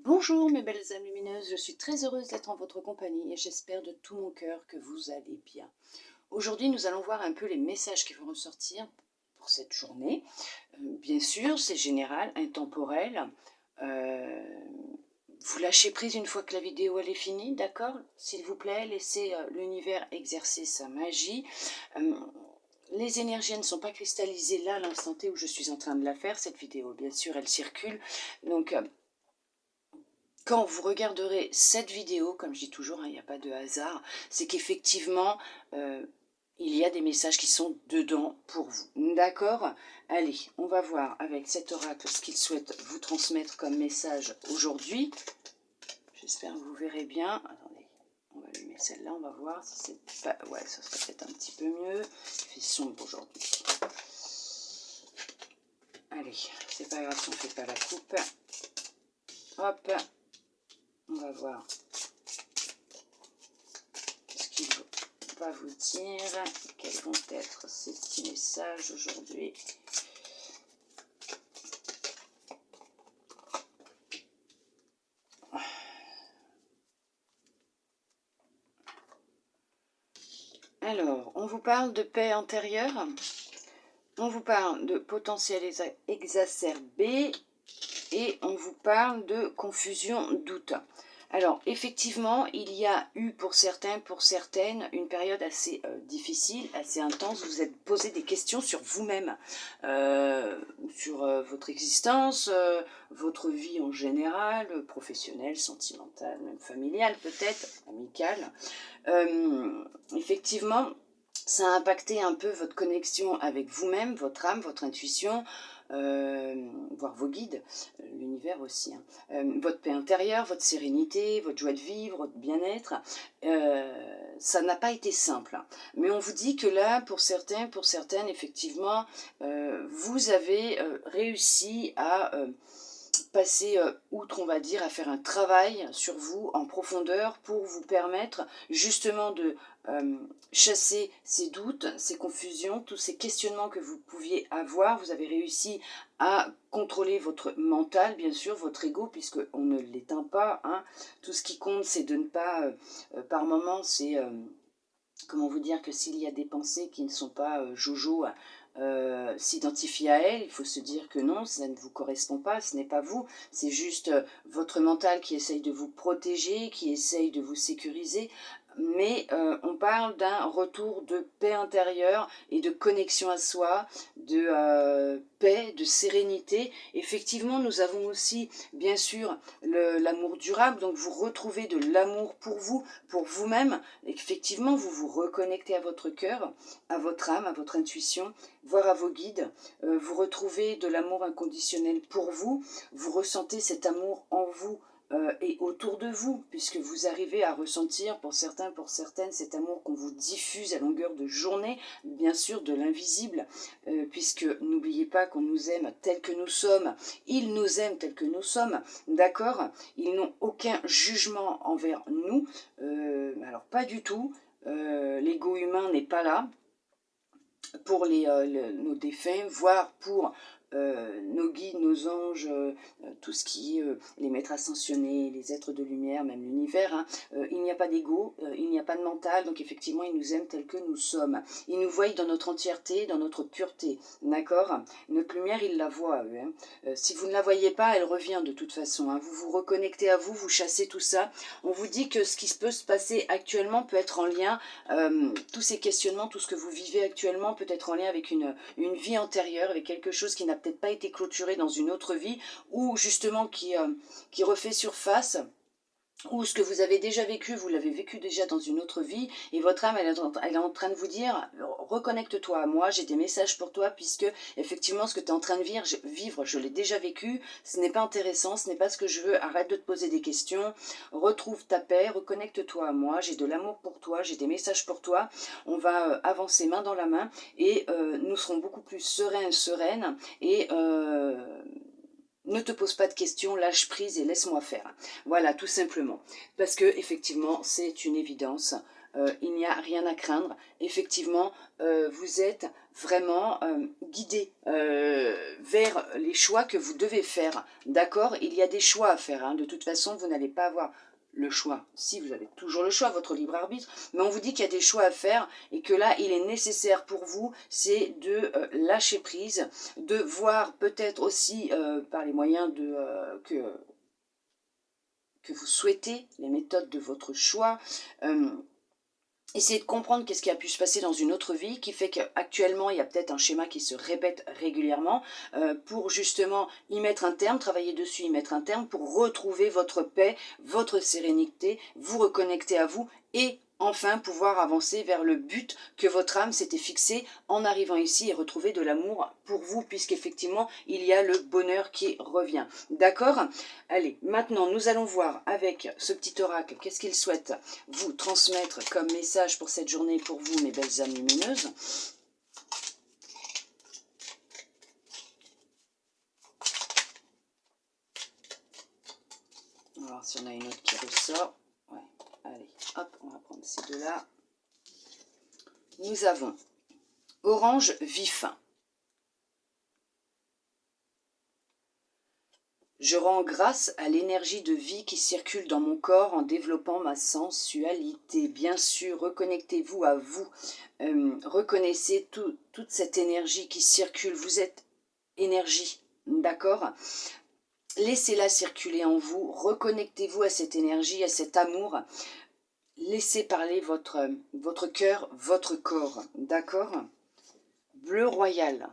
Bonjour mes belles âmes lumineuses, je suis très heureuse d'être en votre compagnie et j'espère de tout mon cœur que vous allez bien. Aujourd'hui nous allons voir un peu les messages qui vont ressortir pour cette journée. Bien sûr c'est général, intemporel. Vous lâchez prise une fois que la vidéo elle est finie, d'accord? S'il vous plaît, laissez l'univers exercer sa magie. Les énergies ne sont pas cristallisées là à l'instant T où je suis en train de la faire, cette vidéo bien sûr elle circule. Donc quand vous regarderez cette vidéo, comme je dis toujours, il n'y a pas de hasard, c'est qu'effectivement, il y a des messages qui sont dedans pour vous. D'accord? Allez, on va voir avec cet oracle ce qu'il souhaite vous transmettre comme message aujourd'hui. J'espère que vous verrez bien. Attendez, on va allumer celle-là, on va voir si c'est pas... Ouais, ça serait peut-être un petit peu mieux. Il fait sombre aujourd'hui. Allez, c'est pas grave si on ne fait pas la coupe. Hop, on va voir ce qu'il va vous dire. Quels vont être ces petits messages aujourd'hui? Alors, on vous parle de paix antérieure, on vous parle de potentiel exacerbé et on vous parle de confusion, doute. Alors, effectivement, il y a eu pour certains, pour certaines, une période assez difficile, assez intense. Vous vous êtes posé des questions sur vous-même, sur votre existence, votre vie en général, professionnelle, sentimentale, même familiale peut-être, amicale. Effectivement, ça a impacté un peu votre connexion avec vous-même, votre âme, votre intuition, voire vos guides, l'univers aussi. Votre paix intérieure, votre sérénité, votre joie de vivre, votre bien-être. Ça n'a pas été simple. Mais on vous dit que là, pour certains, pour certaines, effectivement, vous avez réussi à passer outre, on va dire, à faire un travail sur vous en profondeur pour vous permettre justement de chasser ces doutes, ces confusions, tous ces questionnements que vous pouviez avoir. Vous avez réussi à contrôler votre mental, bien sûr, votre ego, puisqu'on ne l'éteint pas. Hein. Tout ce qui compte, c'est de ne pas, par moment, c'est... comment vous dire que s'il y a des pensées qui ne sont pas jojo, s'identifier à elles, il faut se dire que non, ça ne vous correspond pas, ce n'est pas vous, c'est juste votre mental qui essaye de vous protéger, qui essaye de vous sécuriser, mais on parle d'un retour de paix intérieure et de connexion à soi, de paix, de sérénité. Effectivement, nous avons aussi, bien sûr, l'amour durable, donc vous retrouvez de l'amour pour vous-même. Effectivement, vous vous reconnectez à votre cœur, à votre âme, à votre intuition, voire à vos guides. Vous retrouvez de l'amour inconditionnel pour vous. Vous ressentez cet amour en vous et autour de vous, puisque vous arrivez à ressentir, pour certains, pour certaines, cet amour qu'on vous diffuse à longueur de journée, bien sûr de l'invisible, puisque n'oubliez pas qu'on nous aime tel que nous sommes, ils nous aiment tel que nous sommes, d'accord? Ils n'ont aucun jugement envers nous, alors pas du tout, l'ego humain n'est pas là pour nos défunts, voire pour nos guides, nos anges, tout ce qui est les maîtres ascensionnés, les êtres de lumière, même l'univers. Hein. Il n'y a pas d'ego, il n'y a pas de mental, donc effectivement, ils nous aiment tels que nous sommes. Ils nous voient dans notre entièreté, dans notre pureté, d'accord? Notre lumière, ils la voient, eux. Hein. Si vous ne la voyez pas, elle revient de toute façon. Hein. Vous vous reconnectez à vous, vous chassez tout ça. On vous dit que ce qui peut se passer actuellement peut être en lien, tous ces questionnements, tout ce que vous vivez actuellement peut être en lien avec une vie antérieure, avec quelque chose qui n'a peut-être pas été clôturé dans une autre vie, ou justement qui refait surface, ou ce que vous avez déjà vécu, vous l'avez vécu déjà dans une autre vie, et votre âme, elle est en train de vous dire, reconnecte-toi à moi, j'ai des messages pour toi, puisque effectivement ce que tu es en train de vivre, je l'ai déjà vécu, ce n'est pas intéressant, ce n'est pas ce que je veux, arrête de te poser des questions, retrouve ta paix, reconnecte-toi à moi, j'ai de l'amour pour toi, j'ai des messages pour toi, on va avancer main dans la main, et nous serons beaucoup plus sereines, et... ne te pose pas de questions, lâche prise et laisse-moi faire. Voilà, tout simplement. Parce que, effectivement, c'est une évidence. il n'y a rien à craindre. Effectivement, vous êtes vraiment guidé vers les choix que vous devez faire. D'accord? Il y a des choix à faire. Hein. De toute façon, vous n'allez pas avoir le choix. Si, vous avez toujours le choix, votre libre arbitre. Mais on vous dit qu'il y a des choix à faire et que là, il est nécessaire pour vous, c'est de lâcher prise, de voir peut-être aussi par les moyens que vous souhaitez, les méthodes de votre choix, essayez de comprendre qu'est-ce qui a pu se passer dans une autre vie qui fait qu'actuellement il y a peut-être un schéma qui se répète régulièrement pour justement y mettre un terme, travailler dessus, y mettre un terme pour retrouver votre paix, votre sérénité, vous reconnecter à vous et enfin pouvoir avancer vers le but que votre âme s'était fixé en arrivant ici et retrouver de l'amour pour vous puisqu'effectivement il y a le bonheur qui revient. D'accord? Allez, maintenant nous allons voir avec ce petit oracle qu'est-ce qu'il souhaite vous transmettre comme message pour cette journée pour vous, mes belles âmes lumineuses. On va voir si on a une autre qui ressort. Ouais, allez, hop, on va prendre ces deux-là. Nous avons orange vif. Je rends grâce à l'énergie de vie qui circule dans mon corps en développant ma sensualité. Bien sûr, reconnectez-vous à vous. Reconnaissez toute cette énergie qui circule. Vous êtes énergie, d'accord? Laissez-la circuler en vous. Reconnectez-vous à cette énergie, à cet amour. Laissez parler votre cœur, votre corps, d'accord? Bleu royal.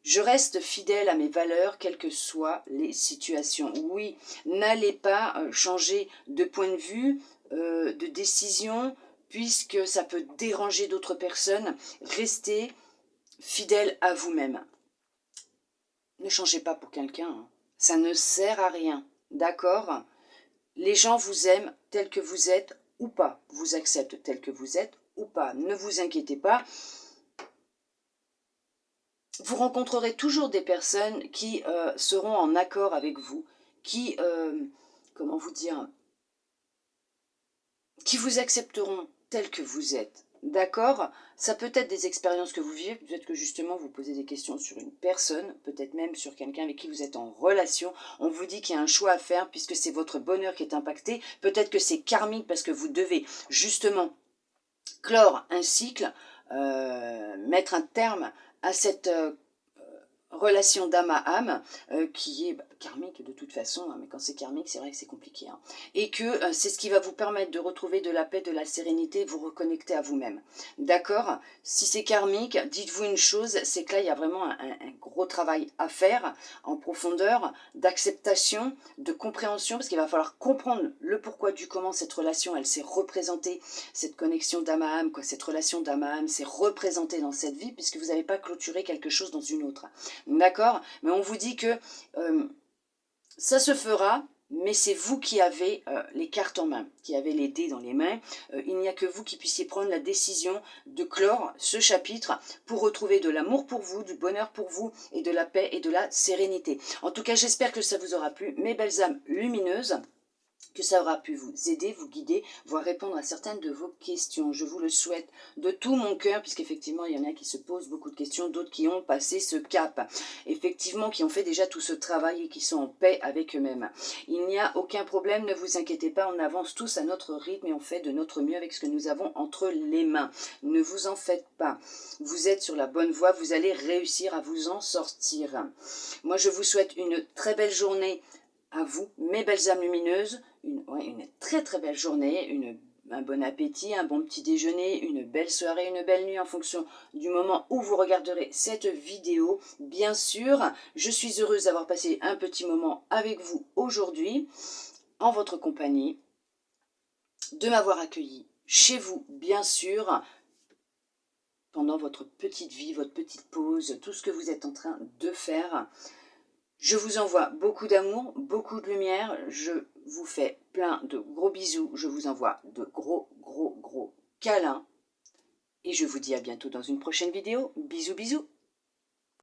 Je reste fidèle à mes valeurs, quelles que soient les situations. Oui, n'allez pas changer de point de vue, de décision, puisque ça peut déranger d'autres personnes. Restez fidèle à vous-même. Ne changez pas pour quelqu'un. Hein. Ça ne sert à rien. D'accord? Les gens vous aiment tel que vous êtes ou pas. Vous acceptent tel que vous êtes ou pas. Ne vous inquiétez pas. Vous rencontrerez toujours des personnes qui seront en accord avec vous, qui, comment vous dire, qui vous accepteront tel que vous êtes. D'accord? Ça peut être des expériences que vous vivez, peut-être que justement vous posez des questions sur une personne, peut-être même sur quelqu'un avec qui vous êtes en relation. On vous dit qu'il y a un choix à faire puisque c'est votre bonheur qui est impacté. Peut-être que c'est karmique parce que vous devez justement clore un cycle, mettre un terme à cette relation d'âme à âme qui est karmique de toute façon, hein, mais quand c'est karmique c'est vrai que c'est compliqué, hein, et que c'est ce qui va vous permettre de retrouver de la paix, de la sérénité, vous reconnecter à vous-même. D'accord? Si c'est karmique, dites-vous une chose, c'est que là il y a vraiment un gros travail à faire en profondeur, d'acceptation, de compréhension, parce qu'il va falloir comprendre le pourquoi du comment cette relation elle s'est représentée, cette connexion d'âme à âme, quoi, cette relation d'âme à âme s'est représentée dans cette vie puisque vous n'avez pas clôturé quelque chose dans une autre. D'accord? Mais on vous dit que ça se fera, mais c'est vous qui avez les cartes en main, qui avez les dés dans les mains. Il n'y a que vous qui puissiez prendre la décision de clore ce chapitre pour retrouver de l'amour pour vous, du bonheur pour vous et de la paix et de la sérénité. En tout cas, j'espère que ça vous aura plu, mes belles âmes lumineuses, que ça aura pu vous aider, vous guider, voire répondre à certaines de vos questions. Je vous le souhaite de tout mon cœur, puisqu'effectivement, il y en a qui se posent beaucoup de questions, d'autres qui ont passé ce cap, effectivement, qui ont fait déjà tout ce travail et qui sont en paix avec eux-mêmes. Il n'y a aucun problème, ne vous inquiétez pas, on avance tous à notre rythme et on fait de notre mieux avec ce que nous avons entre les mains. Ne vous en faites pas. Vous êtes sur la bonne voie, vous allez réussir à vous en sortir. Moi, je vous souhaite une très belle journée à vous, mes belles âmes lumineuses, une très très belle journée, un bon appétit, un bon petit déjeuner, une belle soirée, une belle nuit en fonction du moment où vous regarderez cette vidéo. Bien sûr, je suis heureuse d'avoir passé un petit moment avec vous aujourd'hui, en votre compagnie, de m'avoir accueilli chez vous, bien sûr, pendant votre petite vie, votre petite pause, tout ce que vous êtes en train de faire. Je vous envoie beaucoup d'amour, beaucoup de lumière. Je vous fais plein de gros bisous. Je vous envoie de gros câlins. Et je vous dis à bientôt dans une prochaine vidéo. Bisous, bisous.